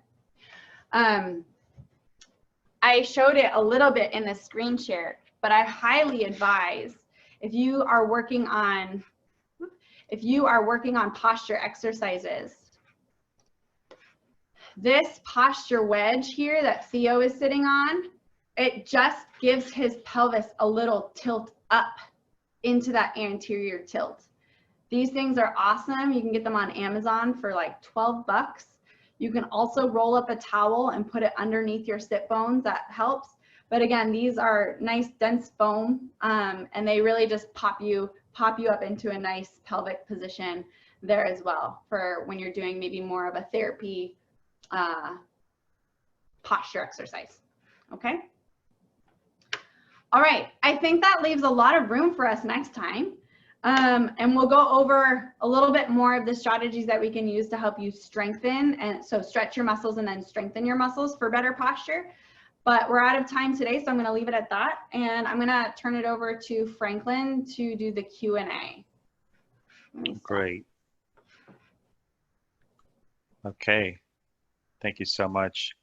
I showed it a little bit in the screen share, but I highly advise if you are working on posture exercises, this posture wedge here that Theo is sitting on, it just gives his pelvis a little tilt up into that anterior tilt. These things are awesome. You can get them on Amazon for like 12 bucks. You can also roll up a towel and put it underneath your sit bones. That helps. But again, these are nice dense foam, and they really just pop you up into a nice pelvic position there as well for when you're doing maybe more of a therapy posture exercise. Okay. All right. I think that leaves a lot of room for us next time. And we'll go over a little bit more of the strategies that we can use to help you strengthen, and so stretch your muscles and then strengthen your muscles for better posture. But we're out of time today, so I'm going to leave it at that. And I'm going to turn it over to Franklin to do the Q&A. Great. Okay. Thank you so much.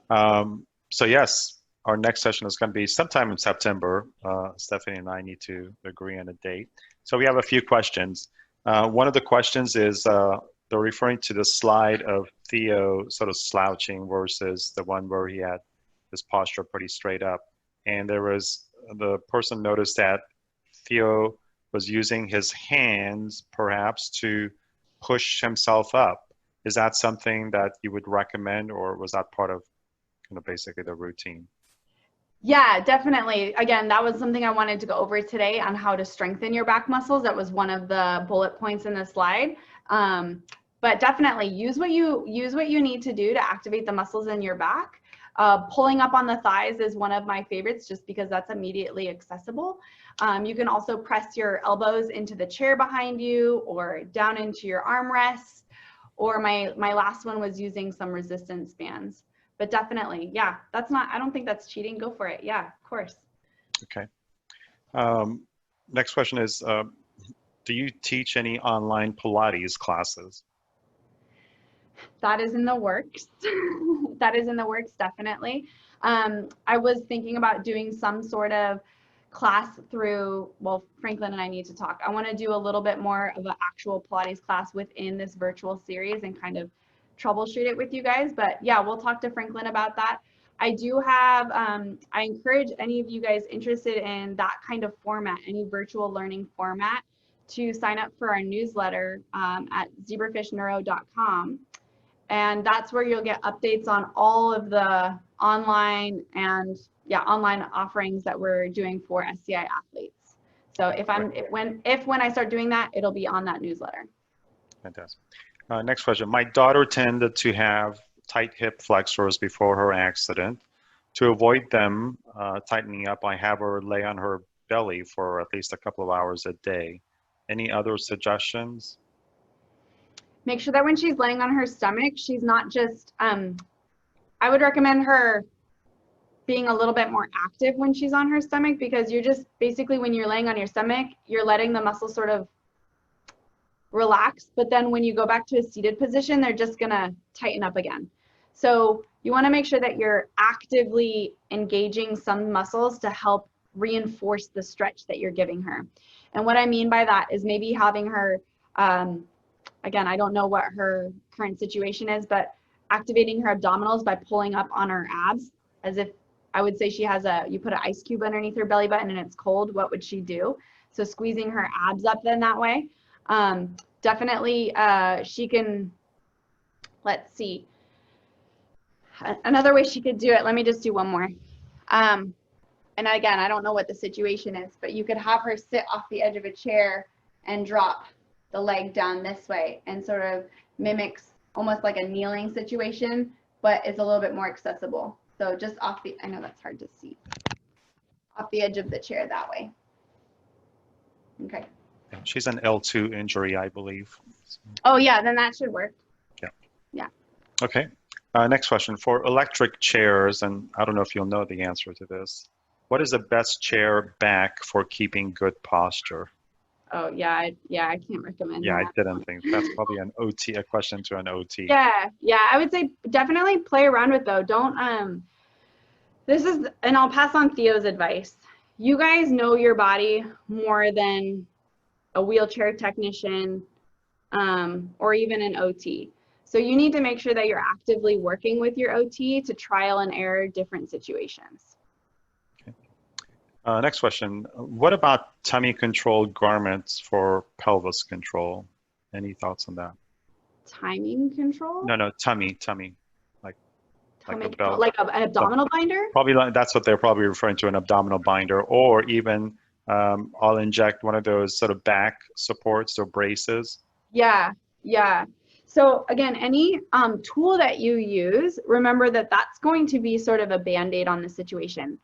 So yes, our next session is going to be sometime in September. Stephanie and I need to agree on a date. So we have a few questions. One of the questions is they're referring to the slide of Theo sort of slouching versus the one where he had his posture pretty straight up. And the person noticed that Theo was using his hands perhaps to push himself up. Is that something that you would recommend, or was that part of kind of basically the routine? Yeah, definitely. Again, that was something I wanted to go over today on how to strengthen your back muscles. That was one of the bullet points in the slide. But definitely use what you need to do to activate the muscles in your back. Pulling up on the thighs is one of my favorites just because that's immediately accessible. You can also press your elbows into the chair behind you or down into your armrests. Or my last one was using some resistance bands. But definitely, yeah, I don't think that's cheating. Go for it. Yeah, of course. Okay. Next question is, do you teach any online Pilates classes? That is in the works. That is in the works, definitely. I was thinking about doing some sort of class through, well, Franklin and I need to talk. I want to do a little bit more of an actual Pilates class within this virtual series and kind of troubleshoot it with you guys. But yeah, we'll talk to Franklin about that. I do have, I encourage any of you guys interested in that kind of format, any virtual learning format, to sign up for our newsletter at zebrafishneuro.com. And that's where you'll get updates on all of the online and online offerings that we're doing for SCI athletes. So when I start doing that, it'll be on that newsletter. Fantastic. Next question. My daughter tended to have tight hip flexors before her accident. To avoid them tightening up, I have her lay on her belly for at least a couple of hours a day. Any other suggestions? Make sure that when she's laying on her stomach, she's not just, I would recommend her being a little bit more active when she's on her stomach, because you're just basically, when you're laying on your stomach, you're letting the muscles sort of relax. But then when you go back to a seated position, they're just gonna tighten up again. So you wanna make sure that you're actively engaging some muscles to help reinforce the stretch that you're giving her. And what I mean by that is maybe having her, again, I don't know what her current situation is, but activating her abdominals by pulling up on her abs, as if I would say she has you put an ice cube underneath her belly button and it's cold, what would she do? So squeezing her abs up then that way. Definitely she can, let's see. Another way she could do it, let me just do one more. And again, I don't know what the situation is, but you could have her sit off the edge of a chair and drop the leg down this way and sort of mimics almost like a kneeling situation, but it's a little bit more accessible. So just off the, I know that's hard to see, off the edge of the chair that way. Okay. She's an L2 injury, I believe. Oh yeah, then that should work. Yeah. Yeah. Okay. Next question. For electric chairs, and I don't know if you'll know the answer to this, what is the best chair back for keeping good posture? Oh yeah, I can't recommend Yeah, that. I didn't think that's probably a question to an OT. Yeah, I would say definitely play around with though. Don't this is, and I'll pass on Theo's advice. You guys know your body more than a wheelchair technician or even an OT. So you need to make sure that you're actively working with your OT to trial and error different situations. Next question. What about tummy controlled garments for pelvis control? Any thoughts on that? Timing control? No, tummy. Like a belt. Like an abdominal binder? Probably that's what they're probably referring to, an abdominal binder, or even I'll inject one of those sort of back supports or braces. Yeah. So again, any tool that you use, remember that that's going to be sort of a Band-Aid on the situation.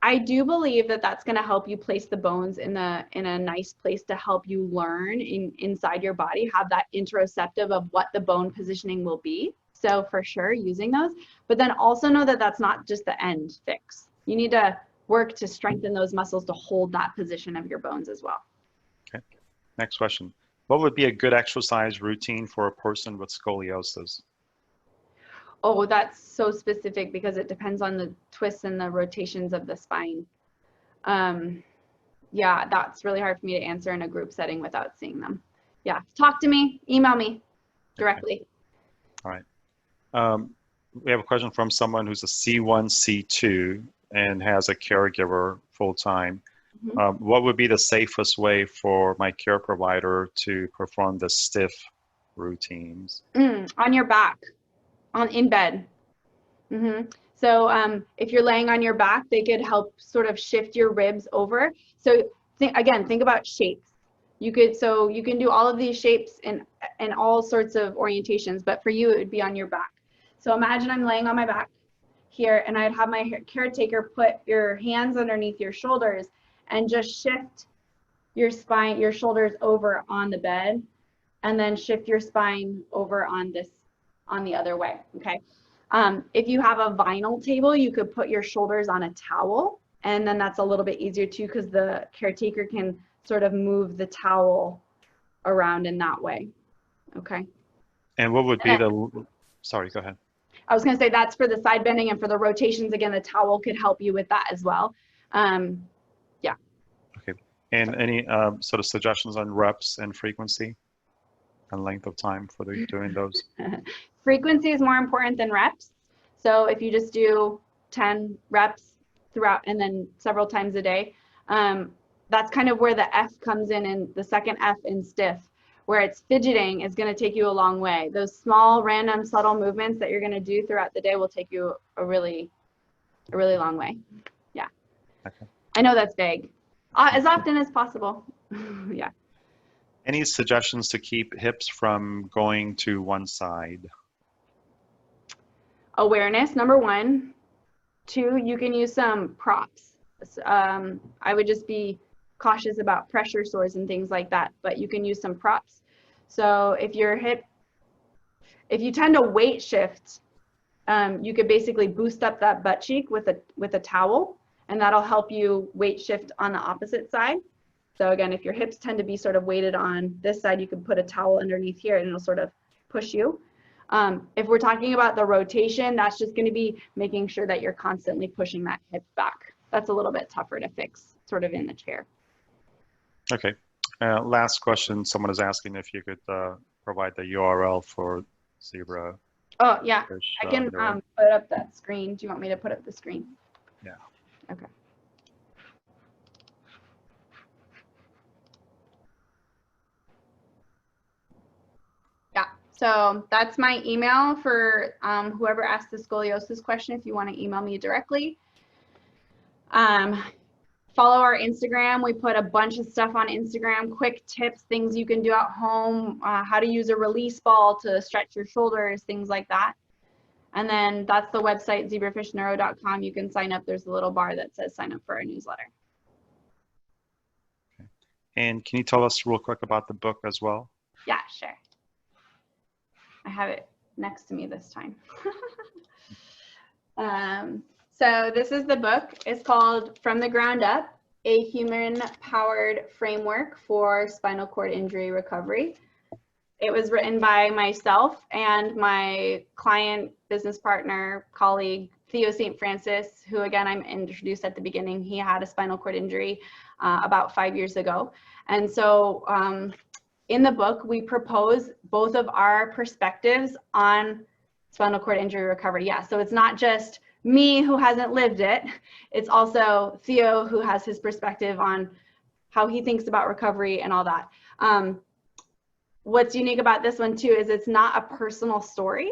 I do believe that that's going to help you place the bones in a nice place to help you learn inside your body, have that interoceptive of what the bone positioning will be. So for sure using those, but then also know that that's not just the end fix. You need to work to strengthen those muscles to hold that position of your bones as well. Okay. Next question. What would be a good exercise routine for a person with scoliosis? Oh, that's so specific because it depends on the twists and the rotations of the spine. Yeah, that's really hard for me to answer in a group setting without seeing them. Yeah, talk to me, email me directly. Okay. All right. We have a question from someone who's a C1, C2 and has a caregiver full time. Mm-hmm. What would be the safest way for my care provider to perform the stiff routines? On your back. In bed. Mm-hmm. So if you're laying on your back, they could help sort of shift your ribs over. So think about shapes. You can do all of these shapes in all sorts of orientations, but for you, it would be on your back. So imagine I'm laying on my back. here, and I'd have my caretaker put your hands underneath your shoulders and just shift your spine, your shoulders over on the bed, and then shift your spine over on the other way, okay? If you have a vinyl table, you could put your shoulders on a towel, and then that's a little bit easier too, because the caretaker can sort of move the towel around in that way, okay? And what would be the, sorry, go ahead. I was gonna say that's for the side bending, and for the rotations, again, the towel could help you with that as well. Yeah. Okay, and any sort of suggestions on reps and frequency and length of time for doing those? Frequency is more important than reps. So if you just do 10 reps throughout and then several times a day, that's kind of where the F comes in, and the second F in stiff, where it's fidgeting is going to take you a long way. Those small, random, subtle movements that you're going to do throughout the day will take you a really long way. Yeah. Okay. I know that's vague. As often as possible. Yeah. Any suggestions to keep hips from going to one side? Awareness, number one. 2, you can use some props. I would just be cautious about pressure sores and things like that, but you can use some props. So if you tend to weight shift, you could basically boost up that butt cheek with a towel, and that'll help you weight shift on the opposite side. So again, if your hips tend to be sort of weighted on this side, you can put a towel underneath here and it'll sort of push you. If we're talking about the rotation, that's just going to be making sure that you're constantly pushing that hip back. That's a little bit tougher to fix sort of in the chair. Okay. Last question. Someone is asking if you could provide the URL for Zebra. Oh, yeah. I can put up that screen. Do you want me to put up the screen? Yeah. Okay. Yeah. So that's my email for whoever asked the scoliosis question, if you want to email me directly. Follow our Instagram. We put a bunch of stuff on Instagram, quick tips, things you can do at home, how to use a release ball to stretch your shoulders, things like that. And then that's the website, zebrafishneuro.com. You can sign up. There's a little bar that says sign up for our newsletter. Okay. And can you tell us real quick about the book as well? Yeah, sure. I have it next to me this time. So this is the book. It's called From the Ground Up, a human-powered framework for spinal cord injury recovery. It was written by myself and my client, business partner, colleague, Theo St. Francis, who again, I'm introduced at the beginning. He had a spinal cord injury about 5 years ago. And so in the book, we propose both of our perspectives on spinal cord injury recovery. Yeah, so it's not just me who hasn't lived it. It's also Theo who has his perspective on how he thinks about recovery and all that. What's unique about this one too is it's not a personal story.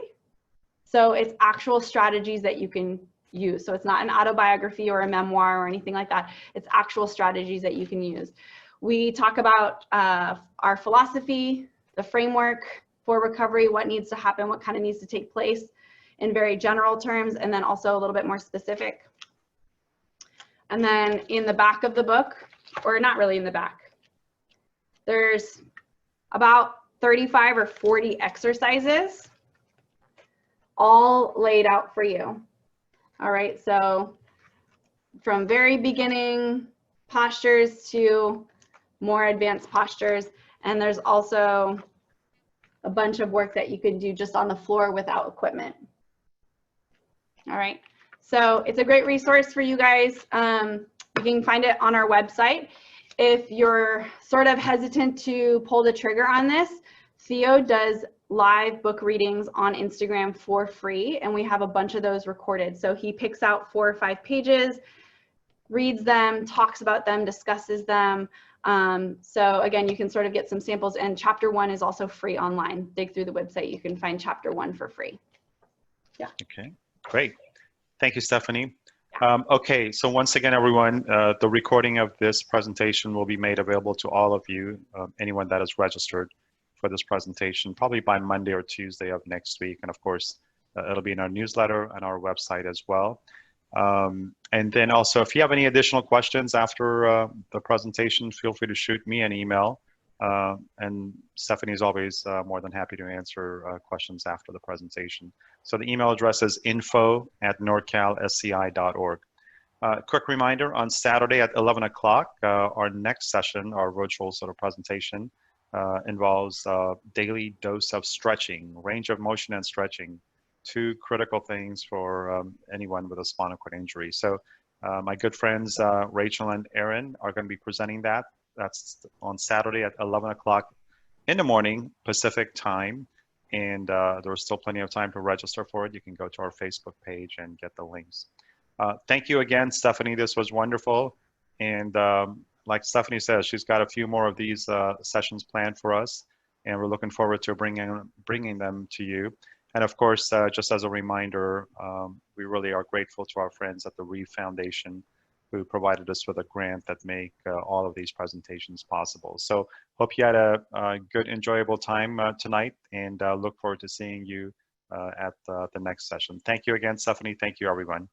So it's actual strategies that you can use. So it's not an autobiography or a memoir or anything like that. It's actual strategies that you can use. We talk about our philosophy, the framework for recovery, what needs to happen, what kind of needs to take place in very general terms, and then also a little bit more specific. And then in the back of the book, or not really in the back, there's about 35 or 40 exercises all laid out for you. All right, so from very beginning postures to more advanced postures, and there's also a bunch of work that you can do just on the floor without equipment. All right, so it's a great resource for you guys. You can find it on our website. If you're sort of hesitant to pull the trigger on this, Theo does live book readings on Instagram for free, and we have a bunch of those recorded. So he picks out 4 or 5 pages, reads them, talks about them, discusses them. So again, you can sort of get some samples, and chapter 1 is also free online. Dig through the website, you can find chapter 1 for free. Yeah. Okay, great. Thank you, Stephanie. Okay, so once again, everyone, the recording of this presentation will be made available to all of you, anyone that is registered for this presentation, probably by Monday or Tuesday of next week. And of course, It'll be in our newsletter and our website as well. And then also, if you have any additional questions after the presentation, feel free to shoot me an email. And Stephanie is always more than happy to answer questions after the presentation. So the email address is info@nordcalsci.org. Quick reminder, on Saturday at 11 o'clock, our next session, our virtual sort of presentation, involves daily dose of stretching, range of motion and stretching, two critical things for anyone with a spinal cord injury. So my good friends, Rachel and Aaron, are going to be presenting that. That's on Saturday at 11 o'clock in the morning, Pacific time. And there's still plenty of time to register for it. You can go to our Facebook page and get the links. Thank you again, Stephanie. This was wonderful. And like Stephanie says, she's got a few more of these sessions planned for us. And we're looking forward to bringing them to you. And of course, just as a reminder, we really are grateful to our friends at the Reeve Foundation who provided us with a grant that make all of these presentations possible. So hope you had a good, enjoyable time tonight, and look forward to seeing you at the next session. Thank you again, Stephanie. Thank you, everyone.